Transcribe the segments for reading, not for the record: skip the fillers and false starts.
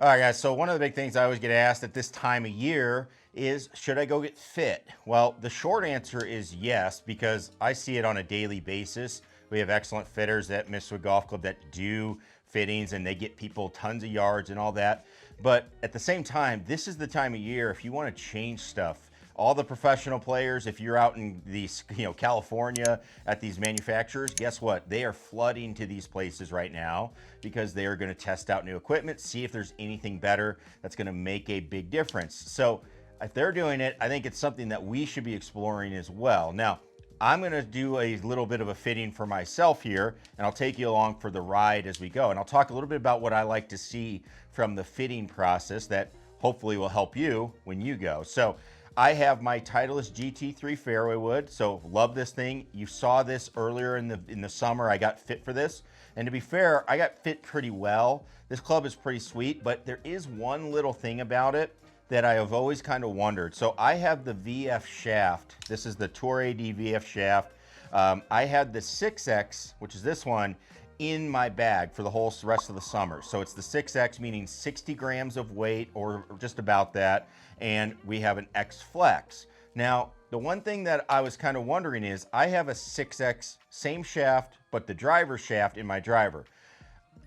All right, guys, so one of the big things I always get asked at this time of year is, should I go get fit? Well, the short answer is yes, because I see it on a daily basis. We have excellent fitters at Mistwood Golf Club that do fittings and they get people tons of yards and all that. But at the same time, this is the time of year if you want to change stuff. All the professional players, if you're out in these, California at these manufacturers, guess what? They are flooding to these places right now because they are going to test out new equipment, see if there's anything better that's going to make a big difference. So if they're doing it, I think it's something that we should be exploring as well. Now, I'm going to do a little bit of a fitting for myself here, and I'll take you along for the ride as we go. And I'll talk a little bit about what I like to see from the fitting process that hopefully will help you when you go. So I have my Titleist GT3 fairway wood, so love this thing. You saw this earlier in the summer. I got fit for this, and to be fair, I got fit pretty well. This club is pretty sweet, but there is one little thing about it that I have always kind of wondered. So I have the VF shaft. This is the Tour AD VF shaft. I had the 6X, which is this one, in my bag for the whole rest of the summer. So it's the 6X, meaning 60 grams of weight or just about that. And we have an X Flex. Now, the one thing that I was kind of wondering is I have a 6X, same shaft, but the driver shaft in my driver.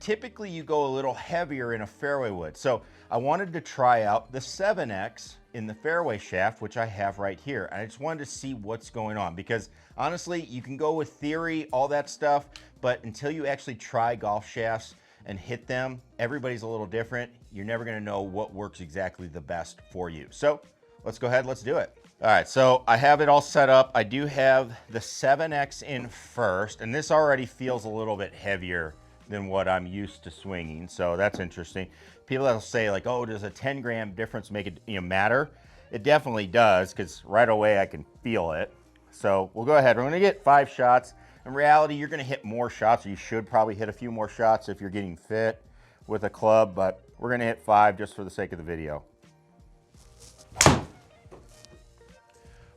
Typically you go a little heavier in a fairway wood. So I wanted to try out the 7X in the fairway shaft, which I have right here. And I just wanted to see what's going on because honestly, you can go with theory, all that stuff, but until you actually try golf shafts and hit them, everybody's a little different. You're never gonna know what works exactly the best for you. So let's go ahead, let's do it. All right, so I have it all set up. I do have the 7X in first, and this already feels a little bit heavier than what I'm used to swinging, so that's interesting. People that'll say like, oh, does a 10-gram difference make it matter? It definitely does, because right away I can feel it. So we'll go ahead, we're gonna get 5 shots. In reality, you're gonna hit more shots, or you should probably hit a few more shots if you're getting fit with a club, but we're gonna hit 5 just for the sake of the video.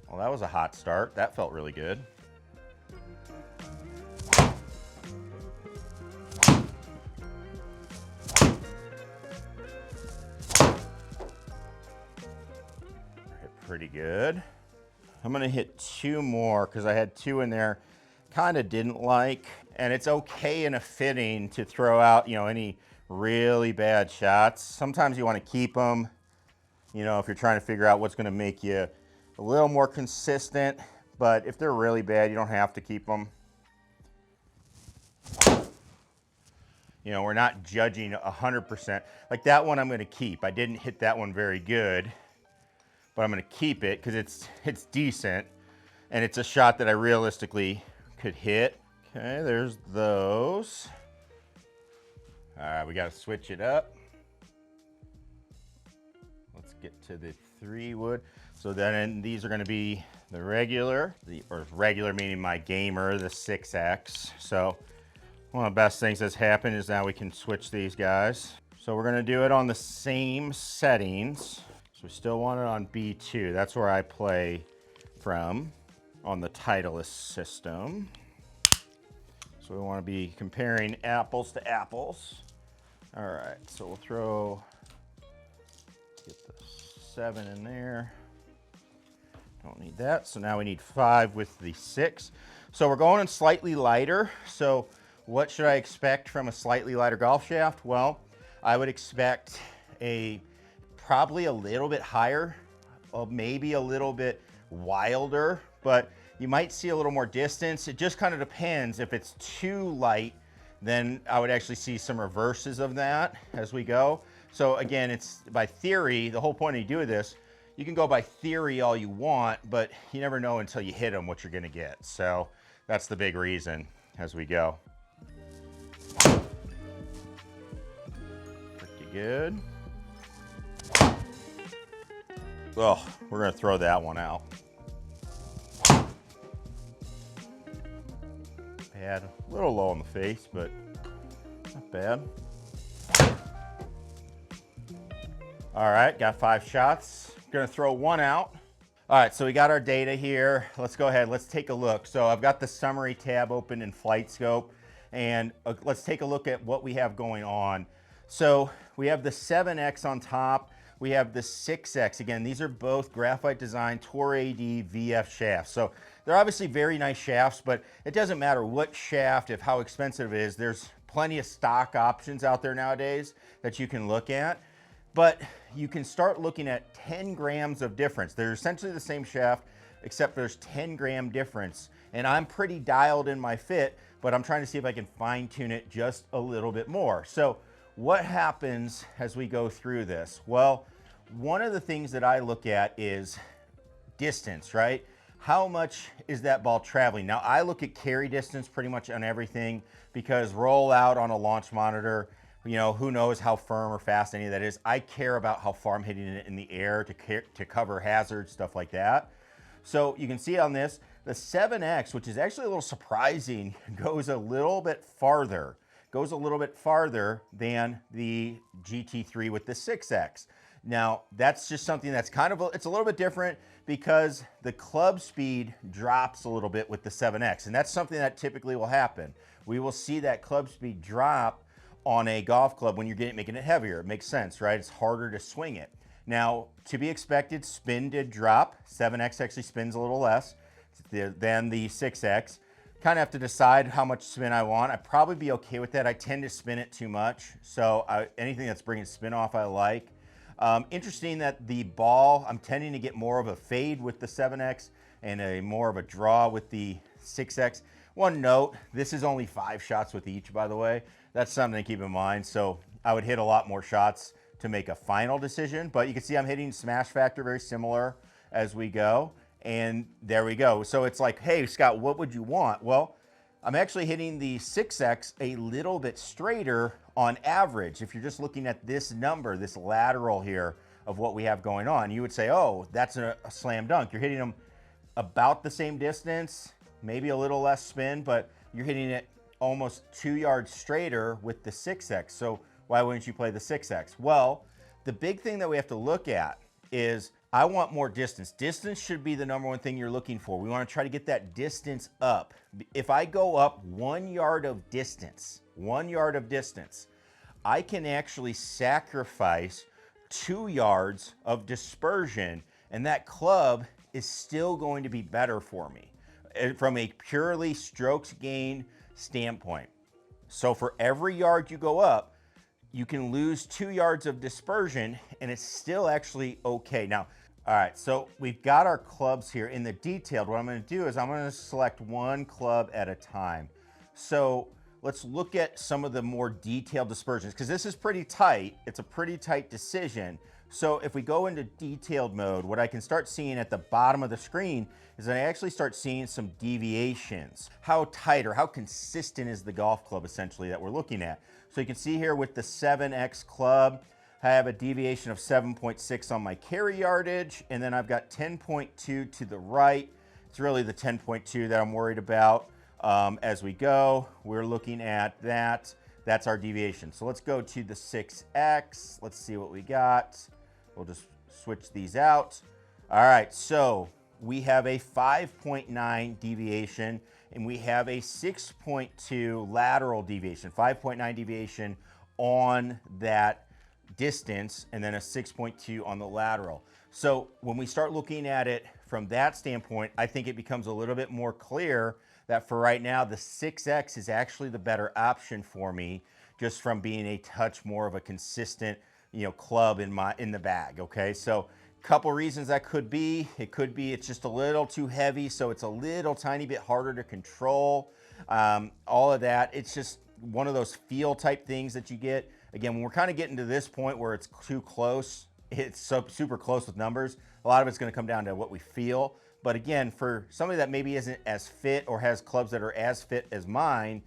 Well, that was a hot start. That felt really good. Pretty good. I'm gonna hit 2 more because I had 2 in there kind of didn't like, and it's okay in a fitting to throw out, any really bad shots. Sometimes you want to keep them, if you're trying to figure out what's going to make you a little more consistent, but if they're really bad, you don't have to keep them. We're not judging 100%. Like that one I'm going to keep. I didn't hit that one very good, but I'm going to keep it because it's decent, and it's a shot that I realistically could hit. Okay, there's those. All right, we got to switch it up. Let's get to the 3 wood. So then these are going to be the regular, or regular meaning my gamer, the 6X. So one of the best things that's happened is now we can switch these guys. So we're going to do it on the same settings. So we still want it on B2. That's where I play from on the Titleist system. So we want to be comparing apples to apples. All right, so we'll get the 7 in there. Don't need that. So now we need 5 with the 6. So we're going in slightly lighter. So what should I expect from a slightly lighter golf shaft? Well, I would expect probably a little bit higher, maybe a little bit wilder, but you might see a little more distance. It just kind of depends. If it's too light, then I would actually see some reverses of that as we go. So again, it's by theory. The whole point of you doing this, you can go by theory all you want, but you never know until you hit them what you're gonna get. So that's the big reason as we go. Pretty good. Oh, we're gonna throw that one out. Bad, a little low in the face, but not bad. All right, got 5 shots. Gonna throw 1 out. All right, so we got our data here. Let's go ahead, let's take a look. So I've got the summary tab open in Flight Scope, and let's take a look at what we have going on. So we have the 7X on top. We have the 6X. Again, these are both Graphite Design Tour AD VF shafts. So they're obviously very nice shafts, but it doesn't matter what shaft, if how expensive it is. There's plenty of stock options out there nowadays that you can look at. But you can start looking at 10 grams of difference. They're essentially the same shaft, except there's 10-gram difference. And I'm pretty dialed in my fit, but I'm trying to see if I can fine tune it just a little bit more. So what happens as we go through this? Well, one of the things that I look at is distance, right? How much is that ball traveling? Now, I look at carry distance pretty much on everything because roll out on a launch monitor, you know, who knows how firm or fast any of that is. I care about how far I'm hitting it in the air to cover hazards, stuff like that. So you can see on this, the 7X, which is actually a little surprising, goes a little bit farther than the GT3 with the 6X. Now, that's just something that's kind of, it's a little bit different because the club speed drops a little bit with the 7X, and that's something that typically will happen. We will see that club speed drop on a golf club when you're making it heavier. It makes sense, right? It's harder to swing it. Now, to be expected, spin did drop. 7X actually spins a little less than the 6X. Kind of have to decide how much spin I want. I'd probably be okay with that. I tend to spin it too much, so anything that's bringing spin off I like. Interesting that the ball, I'm tending to get more of a fade with the 7X and more of a draw with the 6X. One note, this is only 5 shots with each, by the way. That's something to keep in mind. So I would hit a lot more shots to make a final decision, but you can see I'm hitting smash factor very similar as we go. And there we go. So it's like, hey, Scott, what would you want? Well, I'm actually hitting the 6X a little bit straighter on average. If you're just looking at this number, this lateral here of what we have going on, you would say, oh, that's a slam dunk. You're hitting them about the same distance, maybe a little less spin, but you're hitting it almost 2 yards straighter with the 6X. So why wouldn't you play the 6X? Well, the big thing that we have to look at is I want more distance. Distance should be the number one thing you're looking for. We want to try to get that distance up. If I go up 1 yard of distance, I can actually sacrifice 2 yards of dispersion, and that club is still going to be better for me from a purely strokes gain standpoint. So for every yard you go up, you can lose 2 yards of dispersion, and it's still actually okay. Now, all right, so we've got our clubs here in the detailed. What I'm going to do is I'm going to select one club at a time. So let's look at some of the more detailed dispersions, because this is pretty tight. It's a pretty tight decision. So if we go into detailed mode, what I can start seeing at the bottom of the screen is that I actually start seeing some deviations. How tight or how consistent is the golf club essentially that we're looking at? So you can see here with the 7X club, I have a deviation of 7.6 on my carry yardage, and then I've got 10.2 to the right. It's really the 10.2 that I'm worried about as we go. We're looking at that. That's our deviation. So let's go to the 6X. Let's see what we got. We'll just switch these out. All right, so we have a 5.9 deviation, and we have a 6.2 lateral deviation, 5.9 deviation on that distance, and then a 6.2 on the lateral. So when we start looking at it from that standpoint, I think it becomes a little bit more clear that for right now, the 6X is actually the better option for me, just from being a touch more of a consistent, club in the bag. Okay, so a couple reasons that could be. It could be it's just a little too heavy, so it's a little tiny bit harder to control. All of that. It's just one of those feel type things that you get. Again, when we're kind of getting to this point where it's too close, it's so super close with numbers, a lot of it's going to come down to what we feel. But again, for somebody that maybe isn't as fit or has clubs that are as fit as mine,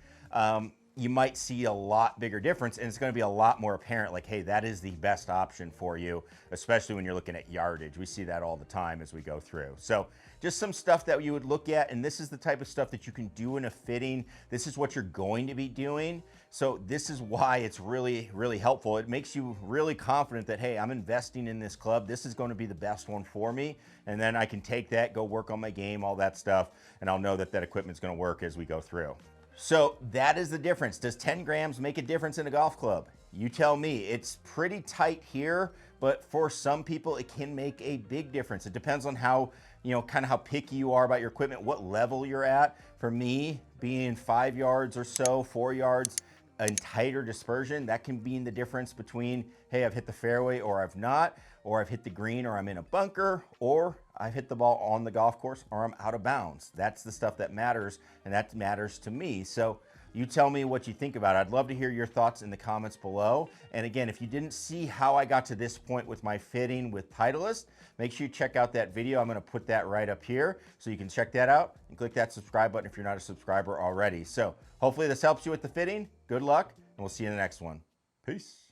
you might see a lot bigger difference, and it's going to be a lot more apparent, like, hey, that is the best option for you, especially when you're looking at yardage. We see that all the time as we go through. So just some stuff that you would look at, and this is the type of stuff that you can do in a fitting. This is what you're going to be doing. So this is why it's really, really helpful. It makes you really confident that, hey, I'm investing in this club. This is going to be the best one for me. And then I can take that, go work on my game, all that stuff, and I'll know that that equipment's going to work as we go through. So that is the difference. Does 10 grams make a difference in a golf club? You tell me. It's pretty tight here, but for some people it can make a big difference. It depends on how, kind of how picky you are about your equipment, what level you're at. For me, being 5 yards or so, 4 yards, and tighter dispersion, that can be the difference between, hey, I've hit the fairway or I've not, or I've hit the green or I'm in a bunker, or I've hit the ball on the golf course or I'm out of bounds. That's the stuff that matters, and that matters to me. So you tell me what you think about it. I'd love to hear your thoughts in the comments below. And again, if you didn't see how I got to this point with my fitting with Titleist, make sure you check out that video. I'm gonna put that right up here so you can check that out and click that subscribe button if you're not a subscriber already. So hopefully this helps you with the fitting. Good luck, and we'll see you in the next one. Peace.